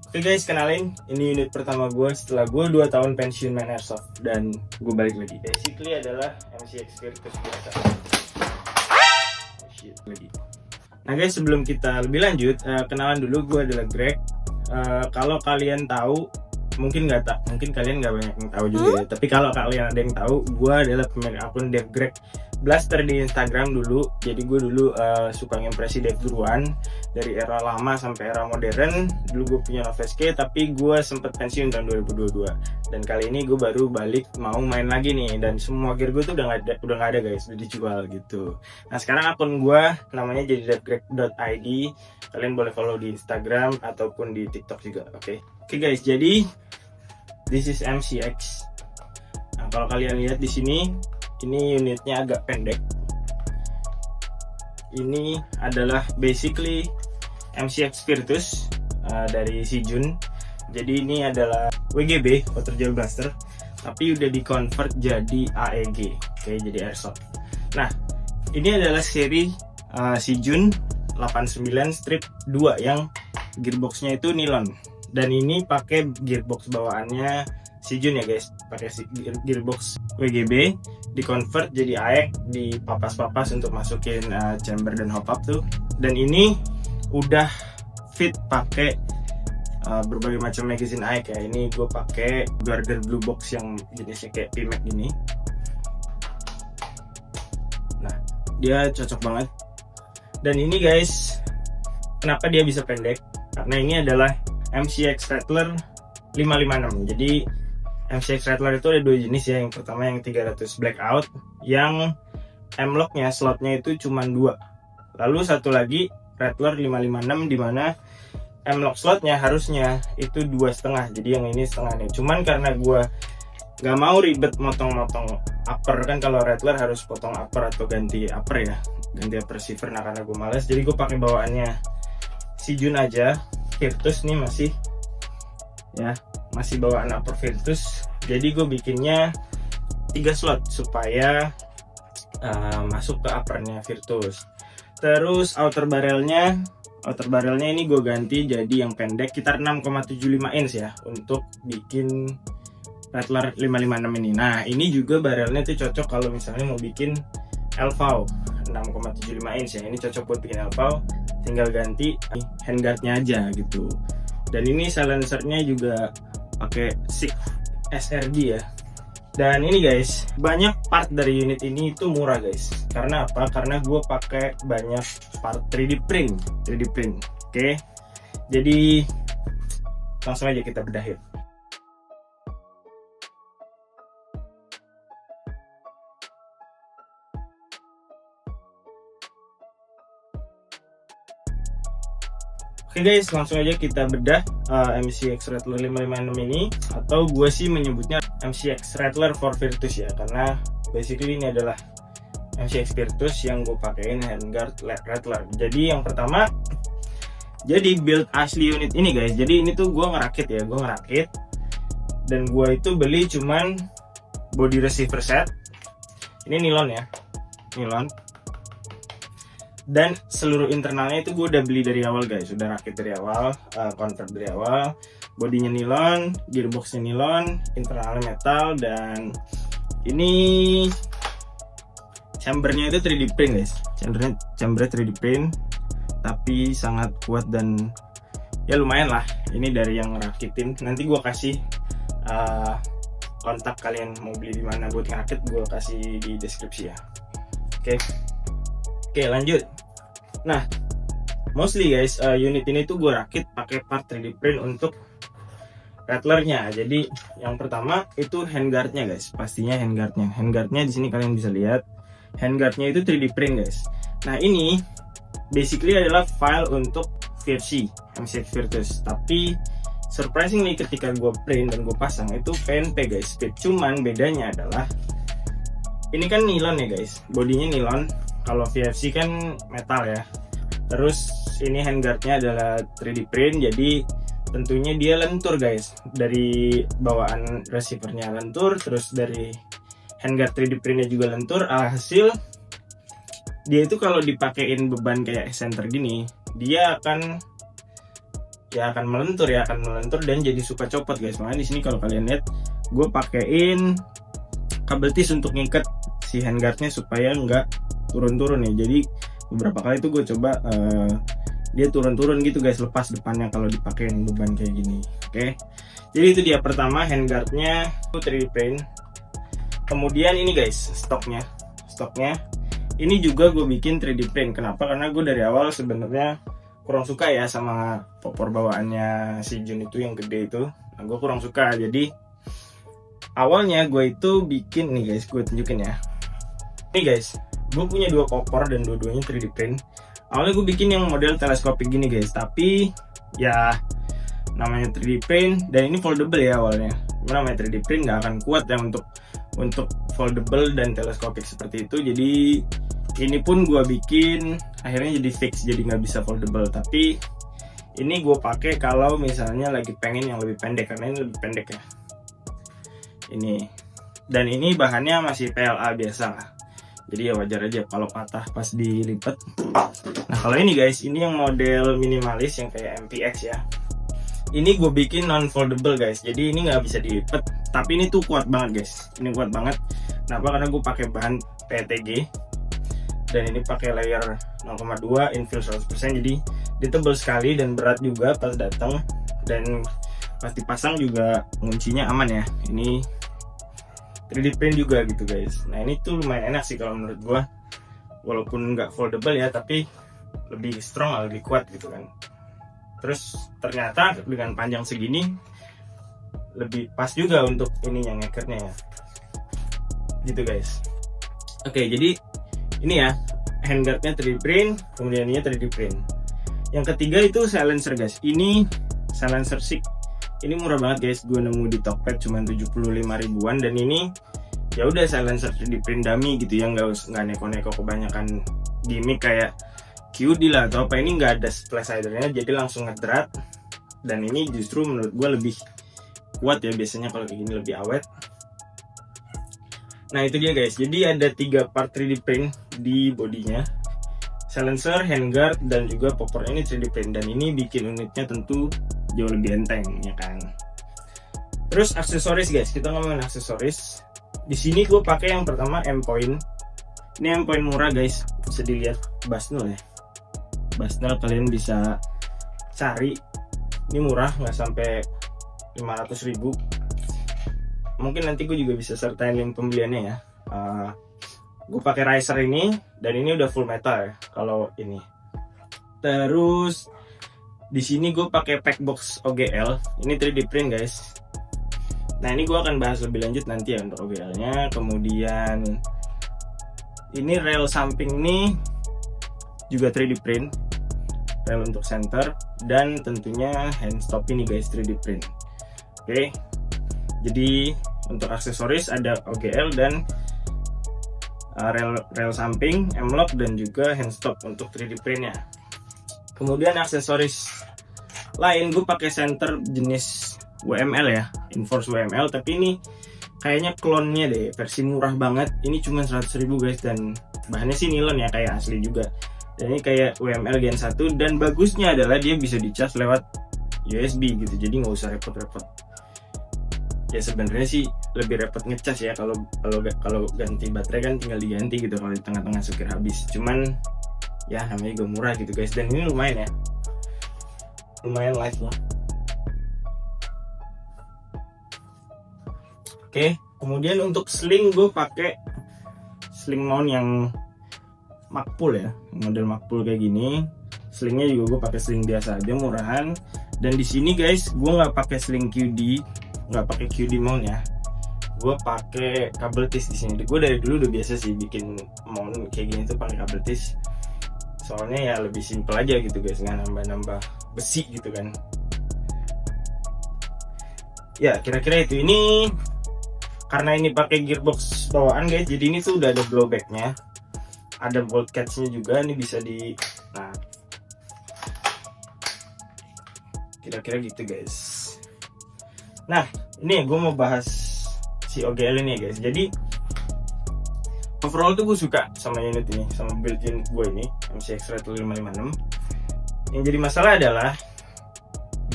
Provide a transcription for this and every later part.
Oke guys, kenalin, ini unit pertama gue setelah gue 2 tahun pensiun main airsoft. Dan gue balik lagi. Basically adalah MCX Virtus biasa. Nah guys, sebelum kita lebih lanjut, kenalan dulu, gue adalah Greg. Kalau kalian tahu, mungkin kalian nggak banyak yang tahu juga ya. Tapi kalau kalian ada yang tahu, gue adalah pemilik akun Dev Greg Blaster di Instagram dulu. Jadi gue dulu suka ngimpresi dev duluan dari era lama sampai era modern. Dulu gue punya Noveske, tapi gue sempet pensiun tahun 2022. Dan kali ini gue baru balik mau main lagi nih. Dan semua gear gue tuh udah nggak ada guys, udah dijual gitu. Nah sekarang akun gue namanya jadi devgreg.id. Kalian boleh follow di Instagram ataupun di TikTok juga. Oke guys, jadi this is MCX. Nah kalau kalian lihat di sini, ini unitnya agak pendek. Ini adalah basically MCX Virtus dari Sijun. Jadi ini adalah WGB, Water Gel Blaster, tapi udah di convert jadi AEG, oke, jadi airsoft. Nah, ini adalah seri Sijun 89 strip 2 yang gearboxnya itu nilon. Dan ini pakai gearbox bawaannya Sijun ya guys, pakai gearbox WGB, dikonvert jadi AEG, dipapas-papas untuk masukin chamber dan hop up tuh. Dan ini udah fit pakai berbagai macam magazine AEG ya. Ini gue pakai Guarder Blue Box yang jenisnya kayak PMAG gini. Nah, dia cocok banget. Dan ini guys, kenapa dia bisa pendek? Karena ini adalah MCX Rattler 556. Jadi MCX Rattler itu ada 2 jenis ya. Yang pertama yang 300 blackout, yang M-lock-nya slotnya itu cuma 2. Lalu satu lagi Rattler 556 dimana M-lock slotnya harusnya itu 2,5. Jadi yang ini setengah nih. Cuman karena gue gak mau ribet motong-motong upper, kan kalau Rattler harus potong upper atau ganti upper ya, ganti upper receiver. Nah karena gue males, jadi gue pakai bawaannya Sijun aja. Virtus nih masih bawaan upper Virtus. Jadi gue bikinnya 3 slot supaya masuk ke uppernya Virtus. Terus outer barrelnya ini gue ganti jadi yang pendek, sekitar 6,75 inch ya, untuk bikin Rattler 556 ini. Nah ini juga barrelnya tuh cocok kalau misalnya mau bikin LV 6,75 inch ya. Ini cocok buat bikin LV, tinggal ganti handguardnya aja gitu. Dan ini silencernya juga pakai SIG SRG ya. Dan ini guys, banyak part dari unit ini itu murah guys. Karena apa? Karena gue pakai banyak part 3D print. Oke. Jadi langsung aja kita bedahin. Oke guys, langsung aja kita bedah MCX Rattler 556 ini, atau gue sih menyebutnya MCX Rattler for Virtus ya, karena basically ini adalah MCX Virtus yang gue pakein handguard Rattler. Jadi yang pertama, jadi build asli unit ini guys. Jadi ini tuh gue ngerakit dan gue itu beli cuman body receiver set. Ini nilon ya, nilon. Dan seluruh internalnya itu gue udah beli dari awal guys, udah rakit dari awal, convert dari awal. Bodinya nilon, gearboxnya nilon, internalnya metal, dan ini chambernya itu 3D print guys. Chambernya 3D print, tapi sangat kuat dan ya lumayan lah. Ini dari yang ngerakitin. Nanti gue kasih kontak kalian mau beli di mana buat ngerakit, gue kasih di deskripsi ya. Oke, lanjut. Nah, mostly guys, unit ini tuh gue rakit pakai part 3D print untuk Rattlernya. Jadi yang pertama itu handguardnya guys, pastinya handguardnya. Handguardnya di sini kalian bisa lihat, handguardnya itu 3D print guys. Nah ini basically adalah file untuk VFC MCX Virtus. Tapi surprisingly ketika gue print dan gue pasang itu PNP guys. Cuman bedanya adalah ini kan nilon ya guys, bodinya nilon. Kalau VFC kan metal ya. Terus ini handguardnya adalah 3D print, jadi tentunya dia lentur guys. Dari bawaan receivernya lentur, terus dari handguard 3D printnya juga lentur. Alhasil dia itu kalau dipakein beban kayak center gini, dia akan ya akan melentur dan jadi suka copot guys. Makanya di sini kalau kalian lihat gue pakein kabel tis untuk ngikat si handguardnya supaya nggak turun-turun ya. Jadi beberapa kali tuh gue coba dia turun-turun gitu guys, lepas depannya kalau dipakein beban kayak gini. Oke, jadi itu dia pertama handguardnya 3D print. Kemudian ini guys stoknya ini juga gue bikin 3D print. Kenapa? Karena gue dari awal sebenarnya kurang suka ya sama popor bawaannya si Jun itu yang gede itu. Nah, gue kurang suka. Jadi awalnya gue itu bikin nih guys, gue tunjukin ya. Nih guys, gue punya dua popor dan dua-duanya 3D print. Awalnya gue bikin yang model teleskopik gini guys, tapi ya namanya 3D print dan ini foldable ya awalnya. Namanya 3D print nggak akan kuat ya untuk foldable dan teleskopik seperti itu. Jadi ini pun gue bikin akhirnya jadi fix, jadi nggak bisa foldable. Tapi ini gue pakai kalau misalnya lagi pengen yang lebih pendek, karena ini lebih pendek ya. Ini dan ini bahannya masih PLA biasa lah. Jadi ya wajar aja kalau patah pas dilipat. Nah kalau ini guys, ini yang model minimalis yang kayak MPX ya. Ini gue bikin non foldable guys. Jadi ini nggak bisa dilipat. Tapi ini tuh kuat banget guys. Ini kuat banget. Kenapa? Karena gue pakai bahan PETG. Dan ini pakai layer 0,2 infill 100%. Jadi dia tebal sekali dan berat juga pas datang. Dan pas dipasang juga kuncinya aman ya. Ini 3D print juga gitu guys. Nah ini tuh lumayan enak sih kalau menurut gua. Walaupun nggak foldable ya, tapi lebih strong, lebih kuat gitu kan. Terus ternyata dengan panjang segini lebih pas juga untuk ini yang ngeketnya ya. Gitu guys. Oke, jadi ini ya handguardnya 3D print, kemudian ini 3D print. Yang ketiga itu silencer guys. Ini silencer SIG. Ini murah banget guys, gue nemu di Tokped cuma 75 ribuan. Dan ini ya udah silencer 3D print dummy gitu ya, nggak neko-neko kebanyakan gimmick kayak QD lah atau apa. Ini nggak ada splash hidernya, jadi langsung ngedrat. Dan ini justru menurut gue lebih kuat ya, biasanya kalau kayak gini lebih awet. Nah itu dia guys, jadi ada 3 part 3D print di bodinya, silencer, handguard, dan juga popor ini 3D print. Dan ini bikin unitnya tentu jauh lebih enteng ya kan. Terus aksesoris guys, kita ngomongin aksesoris. Di sini gue pakai yang pertama M-Point. Ini M-Point murah guys, bisa dilihat Basnel ya. Basnel kalian bisa cari, ini murah, nggak sampai 500 ribu. Mungkin nanti gue juga bisa sertain link pembeliannya ya. Gue pakai riser ini dan ini udah full metal ya kalau ini. Terus di sini gue pakai packbox OGL. Ini 3D print guys. Nah ini gue akan bahas lebih lanjut nanti ya untuk OGL-nya. Kemudian ini rail samping ini juga 3D print, rail untuk center, dan tentunya hand stop ini guys 3D print. Oke. Jadi untuk aksesoris ada OGL dan rail samping, M-lock, dan juga hand stop untuk 3D printnya. Kemudian aksesoris lain gue pakai center jenis WML ya, Inforce WML, tapi ini kayaknya klonnya deh, versi murah banget. Ini cuma 100 ribu guys, dan bahannya sih nilon ya, kayak asli juga. Dan ini kayak WML Gen 1, dan bagusnya adalah dia bisa dicas lewat USB gitu, jadi nggak usah repot-repot. Ya sebenarnya sih lebih repot ngecas ya, kalau ganti baterai kan tinggal diganti gitu kalau di tengah-tengah sekir habis. Cuman ya namanya juga murah gitu guys, dan ini lumayan ya, lumayan light lah. Oke, kemudian untuk sling gue pakai sling mount yang Magpul ya, model Magpul kayak gini. Slingnya juga gue pakai sling biasa aja, murahan. Dan di sini guys, gue nggak pakai sling QD, nggak pakai QD mount ya. Gue pakai kabel tis di sini. Gue dari dulu udah biasa sih bikin mount kayak gini tuh pakai kabel tis. Soalnya ya lebih simple aja gitu guys, nggak nambah-nambah besi gitu kan. Ya kira-kira itu. Ini karena ini pakai gearbox bawaan guys, jadi ini tuh udah ada blowbacknya, ada bolt catchnya juga. Ini bisa di, nah kira-kira gitu guys. Nah ini gue mau bahas si OGL ini guys. Jadi overall tuh gue suka sama unit ini, sama build-in gue ini MCX Red 556. Yang jadi masalah adalah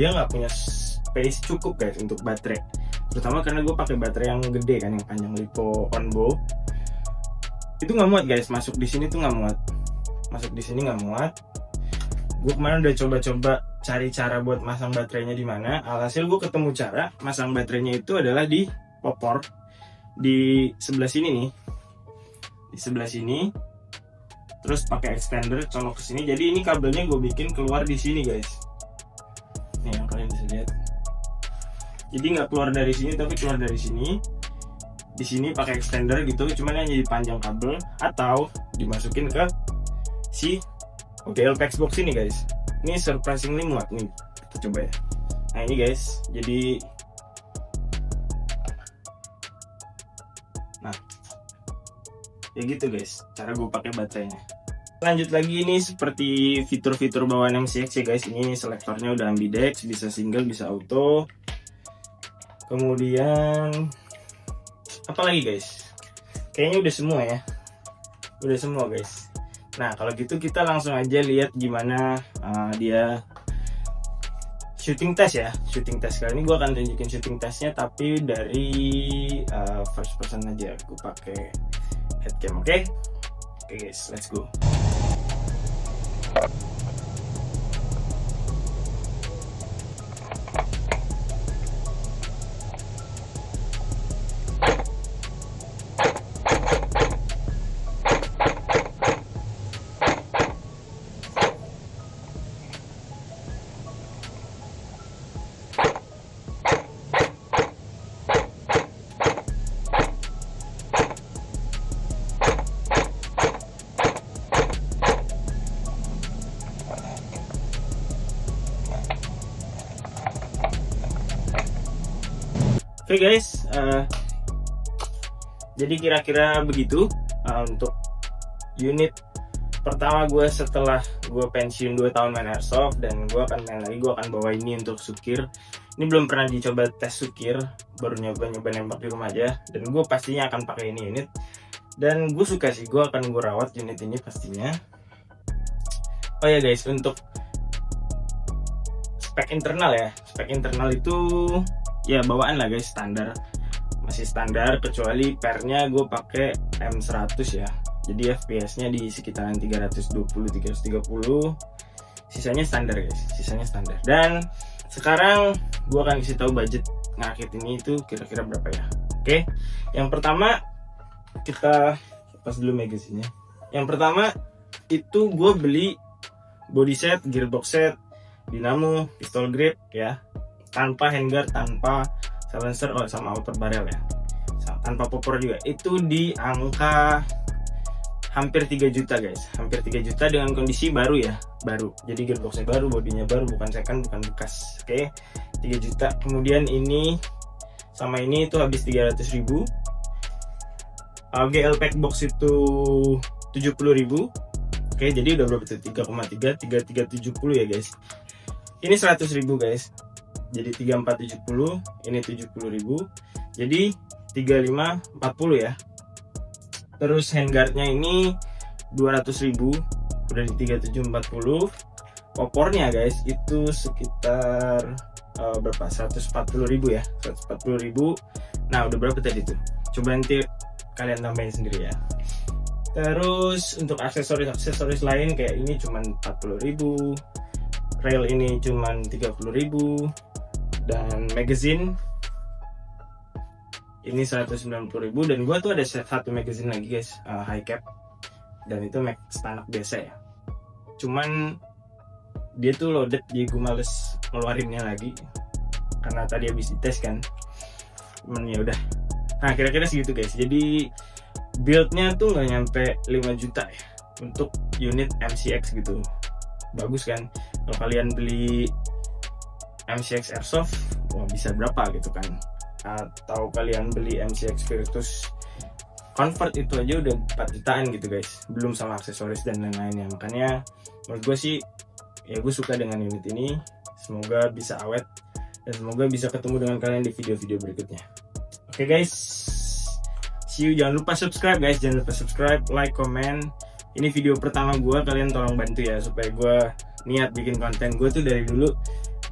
dia nggak punya space cukup guys untuk baterai, terutama karena gue pakai baterai yang gede kan, yang panjang lipo onboard itu nggak muat guys. Masuk di sini tuh nggak muat, masuk di sini nggak muat. Gue kemarin udah coba-coba cari cara buat masang baterainya di mana. Alhasil gue ketemu cara masang baterainya itu adalah di popor di sebelah sini nih, di sebelah sini. Terus pakai extender colok ke sini. Jadi ini kabelnya gue bikin keluar di sini guys. Nih yang kalian bisa lihat. Jadi nggak keluar dari sini tapi keluar dari sini. Di sini pakai extender gitu, cuman yang jadi panjang kabel atau dimasukin ke si OGL-PAX box ini guys. Ini surprisingly muat nih. Kita coba ya. Nah ini guys. Jadi nah ya gitu guys cara gue pakai baterainya. Lanjut lagi, ini seperti fitur-fitur bawaan MCX ya guys. Ini selektornya udah ambidex, bisa single bisa auto. Kemudian apa lagi guys, kayaknya udah semua ya, udah semua guys. Nah kalau gitu kita langsung aja lihat gimana dia shooting test ya. Shooting test kali ini gue akan tunjukin shooting testnya tapi dari first person aja. Gue pakai headcam. Oke guys, let's go. Oke guys, jadi kira-kira begitu untuk unit pertama gue setelah gue pensiun 2 tahun main airsoft. Dan gue akan main lagi, gue akan bawa ini untuk sukir. Ini belum pernah dicoba tes sukir, baru nyoba nembak di rumah aja. Dan gue pastinya akan pakai ini unit. Dan gue suka sih, gue akan gue rawat unit ini pastinya. Oh ya guys, untuk spek internal ya, spek internal itu ya bawaan lah guys, standar, masih standar, kecuali pernya gue pakai M100 ya. Jadi FPS nya di sekitaran 320-330, sisanya standar guys, sisanya standar. Dan sekarang gue akan kasih tahu budget ngerakit ini itu kira-kira berapa ya. Oke, yang pertama kita lepas dulu magazine-nya. Yang pertama itu gue beli body set, gearbox set, dinamo, pistol grip ya, tanpa handguard, tanpa silencer, sama outer barrel ya, tanpa popor juga. Itu di angka hampir 3 juta guys, hampir 3 juta dengan kondisi baru ya, baru. Jadi gearboxnya baru, bodinya baru, bukan second, bukan bekas. Oke, 3 juta. Kemudian ini sama ini itu habis 300.000. OGL-PAX box itu 70.000. Oke, jadi udah berapa tuh? 3,3, 3370 ya guys. Ini 100.000 guys. Jadi 3470, ini 70.000. Jadi 3540 ya. Terus handguardnya ini 200.000, udah di 3740. Popornya guys itu sekitar berapa? 140.000 ya, 140.000. Nah udah berapa tadi tuh? Coba nanti kalian tambahin sendiri ya. Terus untuk aksesoris lain kayak ini cuman 40.000, rail ini cuman 30.000, dan magazine ini 190.000. Dan gua tuh ada satu magazine lagi guys, high cap, dan itu mag stanak biasa ya. Cuman dia tuh loaded, jadi gue males ngeluarinnya lagi karena tadi habis dites kan. Cuman ya udah. Nah kira-kira segitu guys. Jadi buildnya tuh nggak nyampe 5 juta ya untuk unit MCX gitu. Bagus kan? Kalau kalian beli MCX Airsoft, wah bisa berapa gitu kan? Atau kalian beli MCX Virtus Convert itu aja udah 4 jutaan gitu guys, belum sama aksesoris dan lain-lainnya. Makanya menurut gue sih ya gue suka dengan unit ini. Semoga bisa awet dan semoga bisa ketemu dengan kalian di video-video berikutnya. Oke guys, see you. Jangan lupa subscribe guys, jangan lupa subscribe, like, comment. Ini video pertama gue, kalian tolong bantu ya supaya gue niat bikin konten. Gue tuh dari dulu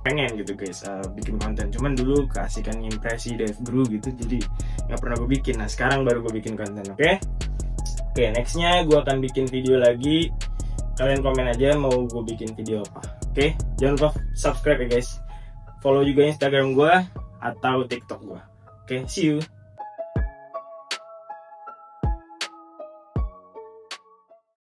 pengen gitu guys bikin konten, cuman dulu keasikan impresi Dev Guru gitu, jadi nggak pernah gue bikin. Nah sekarang baru gue bikin konten. Oke, nextnya gue akan bikin video lagi. Kalian komen aja mau gue bikin video apa. Oke, jangan lupa subscribe ya guys. Follow juga Instagram gue atau TikTok gue. Oke, see you.